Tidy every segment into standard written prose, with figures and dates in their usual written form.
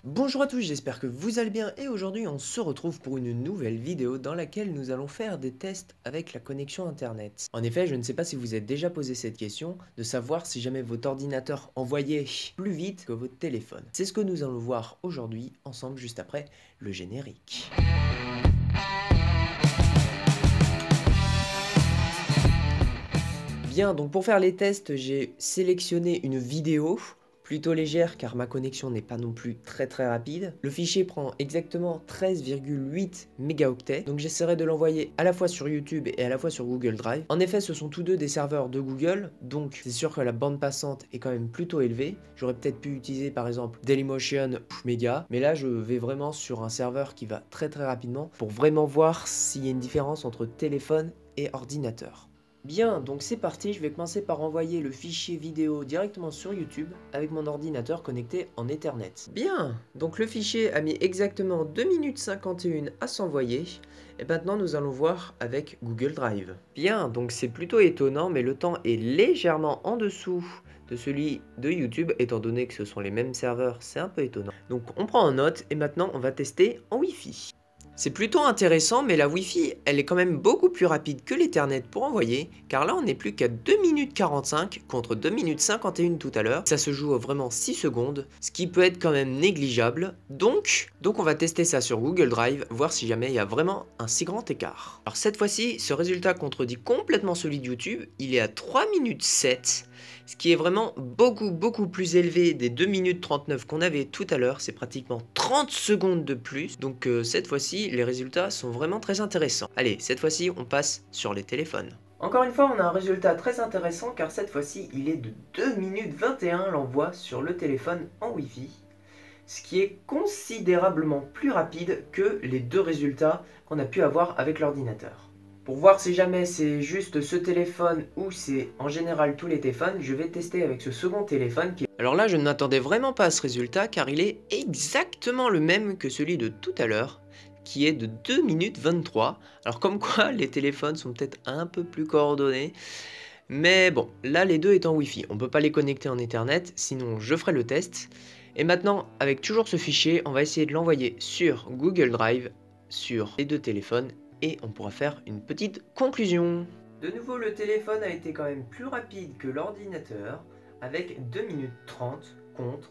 Bonjour à tous, j'espère que vous allez bien et aujourd'hui on se retrouve pour une nouvelle vidéo dans laquelle nous allons faire des tests avec la connexion internet. En effet, je ne sais pas si vous êtes déjà posé cette question de savoir si jamais votre ordinateur envoyait plus vite que votre téléphone. C'est ce que nous allons voir aujourd'hui ensemble juste après le générique. Bien, donc pour faire les tests, j'ai sélectionné une vidéo plutôt légère car ma connexion n'est pas non plus très rapide. Le fichier prend exactement 13,8 mégaoctets, donc j'essaierai de l'envoyer à la fois sur YouTube et à la fois sur Google Drive. En effet, ce sont tous deux des serveurs de Google, donc c'est sûr que la bande passante est quand même plutôt élevée. J'aurais peut-être pu utiliser par exemple Dailymotion Mega, mais là je vais vraiment sur un serveur qui va très rapidement pour vraiment voir s'il y a une différence entre téléphone et ordinateur. Bien, donc c'est parti, je vais commencer par envoyer le fichier vidéo directement sur YouTube avec mon ordinateur connecté en Ethernet. Bien, donc le fichier a mis exactement 2 minutes 51 à s'envoyer et maintenant nous allons voir avec Google Drive. Bien, donc c'est plutôt étonnant mais le temps est légèrement en dessous de celui de YouTube étant donné que ce sont les mêmes serveurs, c'est un peu étonnant. Donc on prend en note et maintenant on va tester en Wi-Fi. C'est plutôt intéressant, mais la Wi-Fi, elle est quand même beaucoup plus rapide que l'Ethernet pour envoyer, car là on n'est plus qu'à 2 minutes 45 contre 2 minutes 51 tout à l'heure. Ça se joue à vraiment 6 secondes, ce qui peut être quand même négligeable. Donc on va tester ça sur Google Drive, voir si jamais il y a vraiment un si grand écart. Alors cette fois-ci, ce résultat contredit complètement celui de YouTube, il est à 3 minutes 7. Ce qui est vraiment beaucoup plus élevé des 2 minutes 39 qu'on avait tout à l'heure, c'est pratiquement 30 secondes de plus. Donc cette fois-ci, les résultats sont vraiment très intéressants. Allez, cette fois-ci, on passe sur les téléphones. Encore une fois, on a un résultat très intéressant car cette fois-ci, il est de 2 minutes 21 l'envoi sur le téléphone en Wi-Fi. Ce qui est considérablement plus rapide que les deux résultats qu'on a pu avoir avec l'ordinateur. Pour voir si jamais c'est juste ce téléphone ou c'est en général tous les téléphones, je vais tester avec ce second téléphone qui... Alors là, je ne m'attendais vraiment pas à ce résultat car il est exactement le même que celui de tout à l'heure, qui est de 2 minutes 23. Alors comme quoi, les téléphones sont peut-être un peu plus coordonnés. Mais bon, là les deux étant Wi-Fi, on ne peut pas les connecter en Ethernet, sinon je ferai le test. Et maintenant, avec toujours ce fichier, on va essayer de l'envoyer sur Google Drive, sur les deux téléphones, et on pourra faire une petite conclusion. De nouveau, le téléphone a été quand même plus rapide que l'ordinateur, avec 2 minutes 30 contre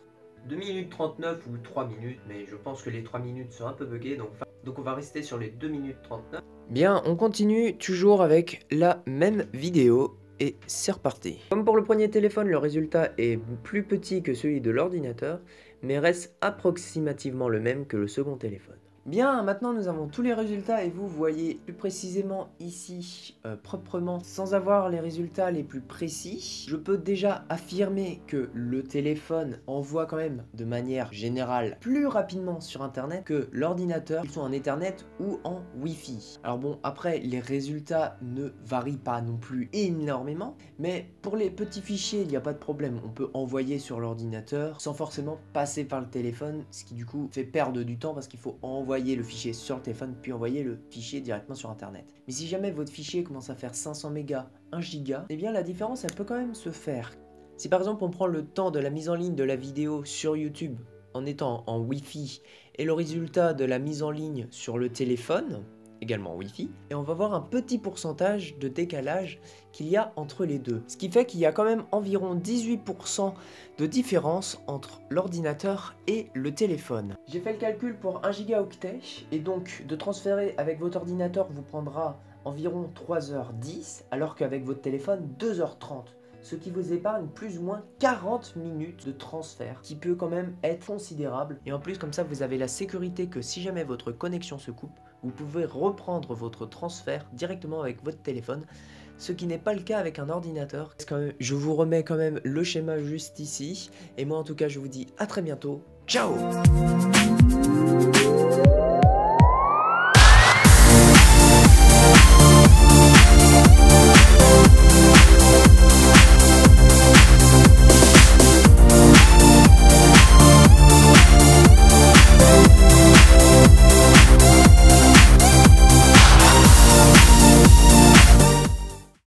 2 minutes 39 ou 3 minutes, mais je pense que les 3 minutes sont un peu buggées, donc on va rester sur les 2 minutes 39. Bien, on continue toujours avec la même vidéo. Et c'est reparti. Comme pour le premier téléphone, le résultat est plus petit que celui de l'ordinateur, mais reste approximativement le même que le second téléphone. Bien, maintenant nous avons tous les résultats et vous voyez plus précisément ici, proprement, sans avoir les résultats les plus précis. Je peux déjà affirmer que le téléphone envoie quand même de manière générale plus rapidement sur internet que l'ordinateur, qu'ils soient en Ethernet ou en Wi-Fi. Alors bon, après les résultats ne varient pas non plus énormément, mais pour les petits fichiers il n'y a pas de problème. On peut envoyer sur l'ordinateur sans forcément passer par le téléphone, ce qui du coup fait perdre du temps parce qu'il faut envoyer le fichier sur le téléphone puis envoyer le fichier directement sur internet. Mais si jamais votre fichier commence à faire 500 mégas, 1 giga, eh bien la différence elle peut quand même se faire. Si par exemple on prend le temps de la mise en ligne de la vidéo sur YouTube en étant en Wi-Fi et le résultat de la mise en ligne sur le téléphone, également Wi-Fi, et on va voir un petit pourcentage de décalage qu'il y a entre les deux. Ce qui fait qu'il y a quand même environ 18% de différence entre l'ordinateur et le téléphone. J'ai fait le calcul pour 1 gigaoctet, et donc de transférer avec votre ordinateur vous prendra environ 3h10, alors qu'avec votre téléphone 2h30. Ce qui vous épargne plus ou moins 40 minutes de transfert, qui peut quand même être considérable. Et en plus, comme ça, vous avez la sécurité que si jamais votre connexion se coupe, vous pouvez reprendre votre transfert directement avec votre téléphone, ce qui n'est pas le cas avec un ordinateur. Je vous remets quand même le schéma juste ici. Et moi, en tout cas, je vous dis à très bientôt. Ciao!